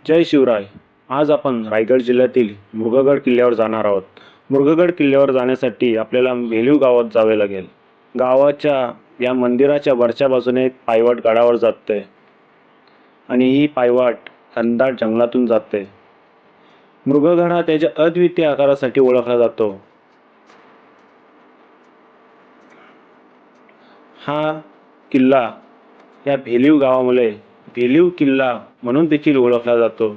जय शिवराय. आज आपण रायगड जिल्ह्यातील मृगगड किल्ल्यावर जाणार आहोत. मृगगड किल्ल्यावर जाण्यासाठी आपल्याला भेलीव गावात जावे लागेल. गावाच्या या मंदिराच्या वरच्या बाजूने एक पायवाट गडावर जाते आणि ही पायवाट घनदाट जंगलातून जाते. मृगगड हा त्याच्या अद्वितीय आकारासाठी ओळखला जातो. हा किल्ला या भेलीव गावामुळे भेलीव किल्ला म्हणून देखील ओळखला जातो.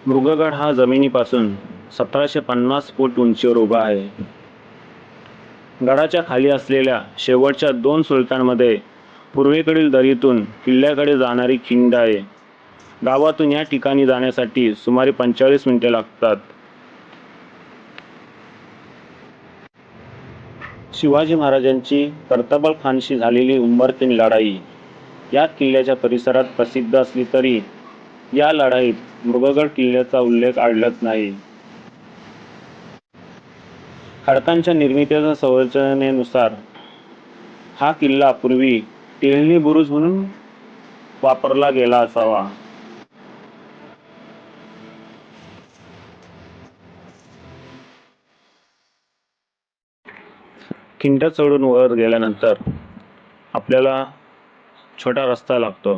मृगगड हा जमिनीपासून 1750 फूट उंचीवर उभा आहे. गडाच्या खाली असलेल्या शेवटच्या 2 सुळक्यांमध्ये पूर्वेकडील दरीतून किल्ल्याकडे जाणारी खिंड आहे. गावातून या ठिकाणी जाण्यासाठी सुमारे 45 मिनिटे लागतात. शिवाजी महाराजांची कर्तबल खानशी झालेली उंबरठीण लढाई या किल्ल्याच्या परिसरात प्रसिद्ध असली तरी या लढाईत मृगगड किल्ल्याचा उल्लेख आढळत नाही. खडकांच्या निर्मितीच्या संरचनेनुसार हा किल्ला पूर्वी टेहळणी बुरुज म्हणून वापरला गेला असावा. खिंड चढून वर गेल्यानंतर आपल्याला छोटा रस्ता लागतो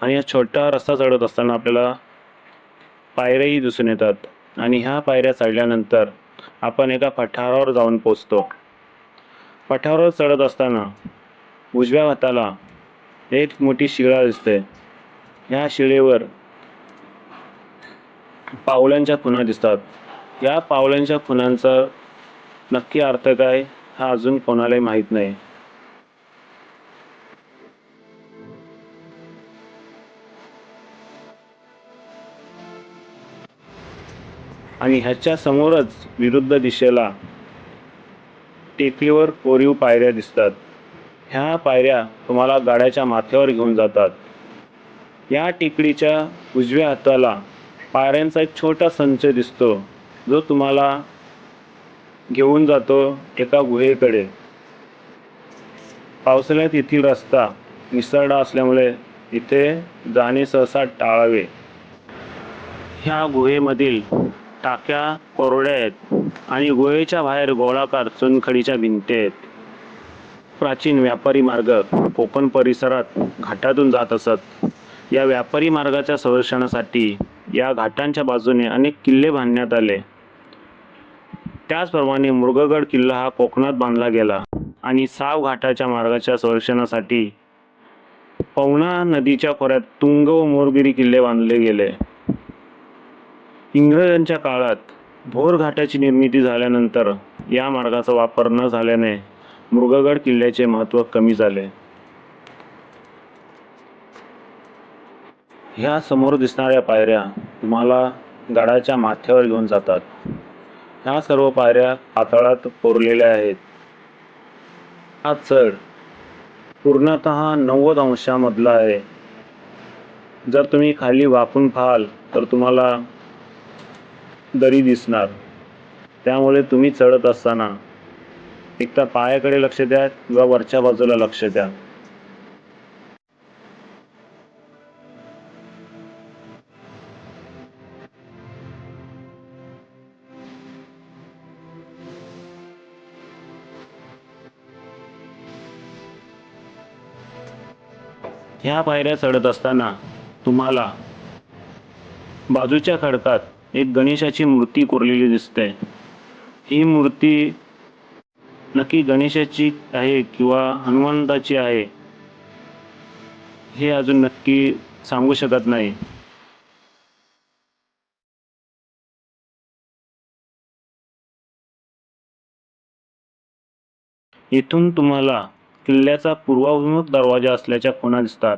आणि या छोटा रस्ता चढत असताना आपल्याला पायऱ्याही दिसून येतात आणि ह्या पायऱ्या चढल्यानंतर आपण एका पठारावर जाऊन पोचतो. पठारावर चढत असताना उजव्या हाताला एक मोठी शिळा दिसते. या शिळेवर पावलांच्या खुणा दिसतात. या पावलांच्या खुणांचा नक्की अर्थ काय हा अजून कोणालाही माहीत नाही. आणि ह्याच्या समोरच विरुद्ध दिशेला टेकडीवर कोरीव पायऱ्या दिसतात. ह्या पायऱ्या तुम्हाला गडाच्या माथ्यावर घेऊन जातात. या टेकडीच्या उजव्या हाताला पायऱ्यांचा एक छोटा संच दिसतो जो तुम्हाला घेऊन जातो एका गुहेकडे. पावसाळ्यात येथील रस्ता निसरडा असल्यामुळे इथे जाणे सहसा टाळावे. ह्या गुहेमधील टाक्या कोरड्या आहेत आणि गुहेच्या बाहेर गोलाकार चुनखडीच्या भिंती आहेत. प्राचीन व्यापारी मार्ग कोकण परिसरात घाटातून जात असत. या व्यापारी मार्गाच्या संरक्षणासाठी या घाटांच्या बाजूने अनेक किल्ले बांधण्यात आले. त्याचप्रमाणे मृगगड किल्ला हा कोकणात बांधला गेला आणि साव घाटाच्या मार्गाच्या संरक्षणासाठी पवना नदीच्या खोऱ्यात तुंग व मोरगिरी किल्ले बांधले गेले. इंग्रजांच्या काळात भोर घाटाची निर्मिती झाल्यानंतर या मार्गाचा वापर न झाल्याने मृगगड किल्ल्याचे महत्त्व कमी झाले. ह्या समोर दिसणाऱ्या पायऱ्या तुम्हाला गडाच्या माथ्यावर घेऊन जातात. ह्या सर्व पायऱ्या पातळात कोरलेल्या आहेत. हा चढ पूर्णतः 90 अंशामधला आहे. जर तुम्ही खाली वाकून पाहाल तर तुम्हाला दरी दिसणार. त्यामुळे तुम्ही चढत असताना एकतर पायाकडे लक्ष द्या किंवा वरच्या बाजूला लक्ष द्या. ह्या पायऱ्या चढत असताना तुम्हाला बाजूच्या खडकात एक गणेशाची मूर्ती कोरलेली दिसते. ही मूर्ती नक्की गणेशाची आहे किंवा हनुमंताची आहे हे अजून नक्की सांगू शकत नाही. इथून तुम्हाला किल्ल्याचा पूर्वाभिमुख दरवाजा असल्याच्या खुणा दिसतात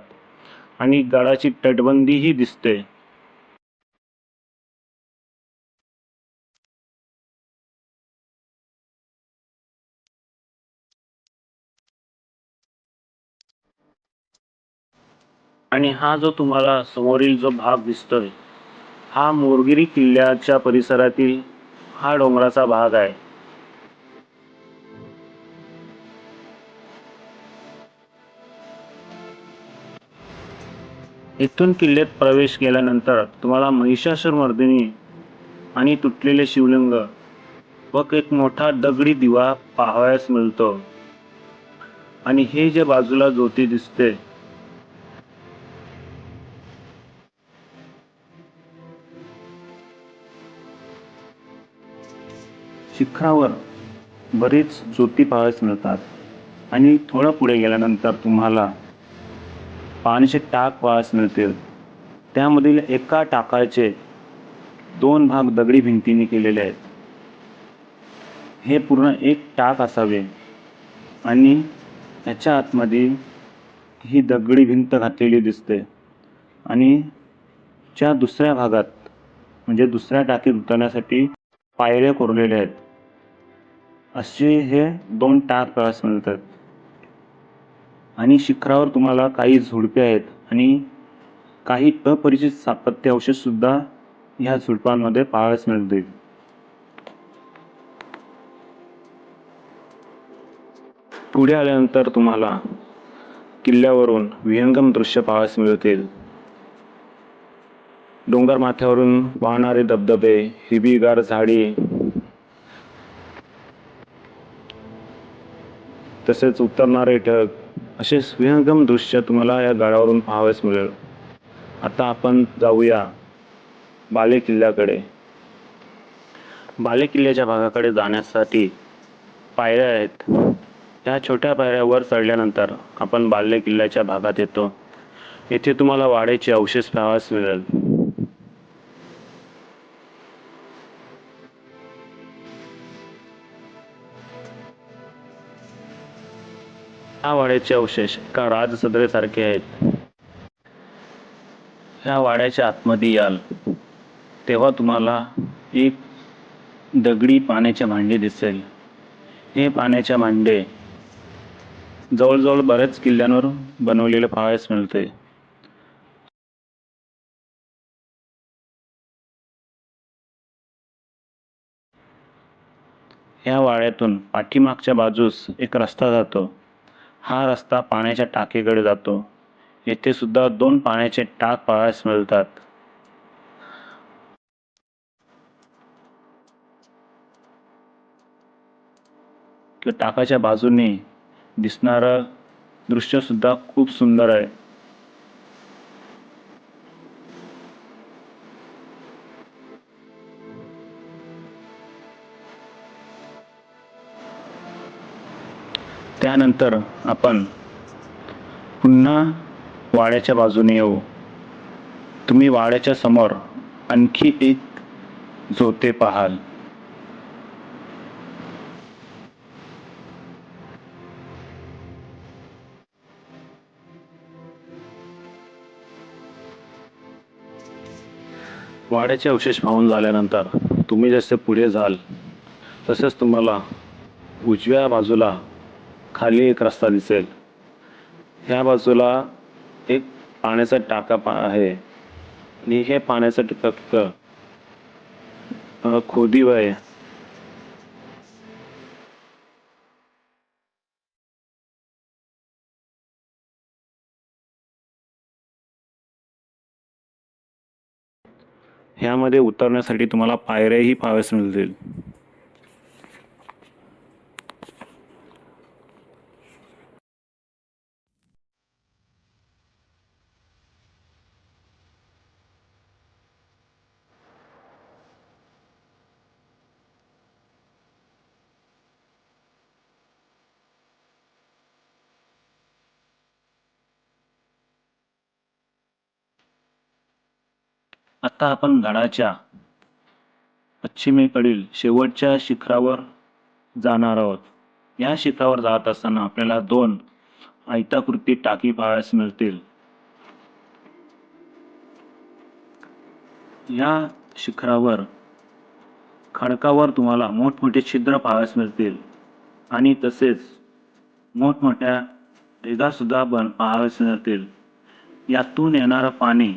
आणि गडाची तटबंदीही दिसते. आणि हा जो तुम्हाला समोरील जो भाग दिसतोय हा मोरगिरी किल्ल्याच्या परिसरातील हा डोंगराचा भाग आहे. इथून किल्ल्यात प्रवेश केल्यानंतर तुम्हाला महिषासुरमर्दिनी आणि तुटलेले शिवलिंग व एक मोठा दगडी दिवा पाहावयास मिळतो. आणि हे जे बाजूला ज्योती दिसते, शिखरावर बरीच ज्योती पाहावयास मिळतात. आणि थोडं पुढे गेल्यानंतर तुम्हाला पाण्याचे टाक पाहावयास मिळतील. त्यामधील एका टाकाचे 2 भाग दगडी भिंतीने केलेले आहेत. हे पूर्ण एक टाक असावे आणि त्याच्या आतमध्ये ही दगडी भिंत घातलेली दिसते. आणि च्या दुसऱ्या भागात म्हणजे दुसऱ्या टाकीत उतरण्यासाठी पायऱ्या कोरलेल्या आहेत. असे हे 2 टाक पाहावयास मिळतात. आणि शिखरावर तुम्हाला काही झुडपे आहेत आणि काही अपरिचित स्थापत्य अवशेष सुद्धा ह्या झुडपांमध्ये पाहावयास मिळतील. पुढे आल्यानंतर तुम्हाला किल्ल्यावरून विहंगम दृश्य पाहावयास मिळतील. डोंगर माथ्यावरून वाहणारे धबधबे, हिरवीगार झाडी, तसेच उतरणारे ढग, असे विहंगम दृश्य तुम्हाला या गडावरून पाहावयास मिळेल. आता आपण जाऊया बाले किल्ल्याकडे. बाले किल्ल्याच्या भागाकडे जाण्यासाठी पायऱ्या आहेत. त्या छोट्या पायऱ्यावर चढल्यानंतर आपण बाले किल्ल्याच्या भागात येतो. येथे तुम्हाला वाड्याचे अवशेष पाहावयास मिळेल. या वाड्याचे अवशेष एका राजसदरेसारखे आहेत. ह्या वाड्याच्या आतमध्ये याल तेव्हा तुम्हाला एक दगडी पाण्याचे भांडे दिसेल. हे पाण्याचे भांडे जवळजवळ बऱ्याच किल्ल्यांवर बनवलेले पाहावयास मिळते. या वाड्यातून पाठीमागच्या बाजूस एक रस्ता जातो. हा रस्ता पाण्याच्या टाकीकडे जातो. येथे सुद्धा 2 पाण्याचे टाक पाहावयास मिळतात. टाकाच्या बाजूने दिसणारं दृश्य सुद्धा खूप सुंदर आहे. त्यानंतर आपण पुन्हा वाड्याच्या बाजूने येऊ. तुम्ही वाड्याच्या समोर आणखी एक झोते पाहाल. वाड्याचे अवशेष पाहून झाल्यानंतर तुम्ही जसे पुढे जाल तसेच तुम्हाला उजव्या बाजूला खाली एक रस्ता दिसेल. ह्या बाजूला एक पाण्याचा टाका आहे आणि हे पाण्याचं टाकं खोदीव आहे. ह्यामध्ये उतरण्यासाठी तुम्हाला पायऱ्याही पाहावयास मिळतील. आता आपण गडाच्या पश्चिमेकडील शेवटच्या शिखरावर जाणार आहोत. या शिखरावर जात असताना आपल्याला 2 आयताकृती टाकी पाहावयास मिळतील. या शिखरावर खडकावर तुम्हाला मोठमोठे छिद्र पाहावयास मिळतील आणि तसेच मोठमोठ्या ढिगा सुद्धा पाहावयास मिळतील. यातून येणारं पाणी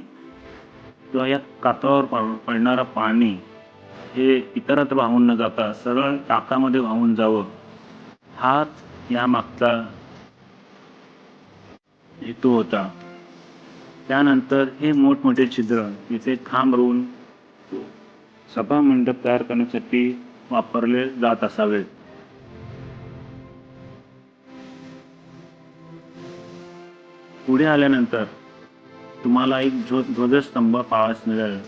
किंवा या कातळावर पडणारं पाणी हे इतरत्र वाहून न जाता सरळ टाकामध्ये वाहून जावं, हाच या मागचा हेतू होता. त्यानंतर हे मोठमोठे छिद्र इथे खांब रोवून सभा मंडप तयार करण्यासाठी वापरले जात असावे. पुढे आल्यानंतर तुम्हाला एक ध्वजस्तंभ पाहावयास मिळेल.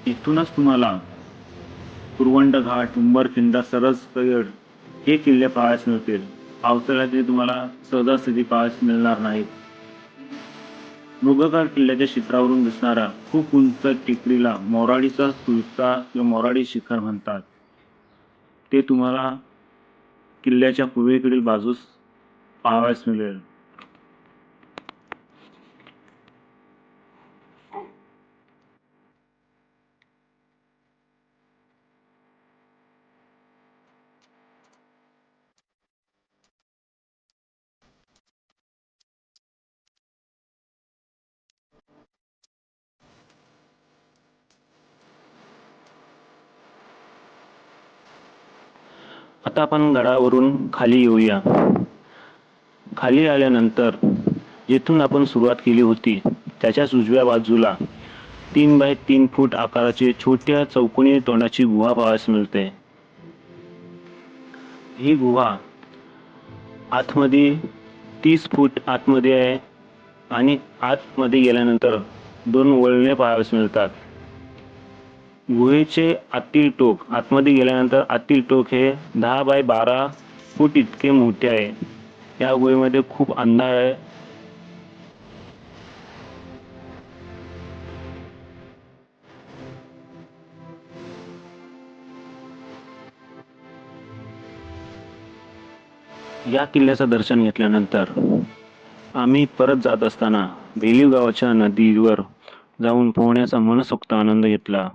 इथूनच तुम्हाला कुरवंड घाट, उंबरखिंड, सरसगड हे किल्ले पाहावयास मिळतील. पावसाळ्यात तुम्हाला सहजासहजी पाहावयास मिळणार नाहीत. मृगगड किल्ल्याच्या शिखरावरून दिसणारा खूप उंच टेकडीला मोराडीचा सुलका किंवा मोराडी शिखर म्हणतात. ते तुम्हाला किल्ल्याच्या पूर्वेकडील बाजूस पाहावयास मिळेल. आता आपण गडावरून खाली येऊया. खाली आल्यानंतर जिथून आपण सुरुवात केली होती त्याच्याच उजव्या बाजूला 3 बाय 3 फूट आकाराची छोट्या चौकोनी तोंडाची गुहा पाहावयास मिळते. ही गुहा आतमध्ये 30 फूट आतमध्ये आहे आणि आतमध्ये गेल्यानंतर 2 वळणे पाहावयास मिळतात. गुहेचे आतील टोक आतमध्ये गेल्यानंतर आतील टोक हे 10 बाय 12 फूट इतके मोठे आहे. या गुहेमध्ये खूप अंधार आहे. या किल्ल्याचं दर्शन घेतल्यानंतर आम्ही परत जात असताना भेलीव गावाच्या नदीवर जाऊन पोहण्याचा मनसोक्त आनंद घेतला.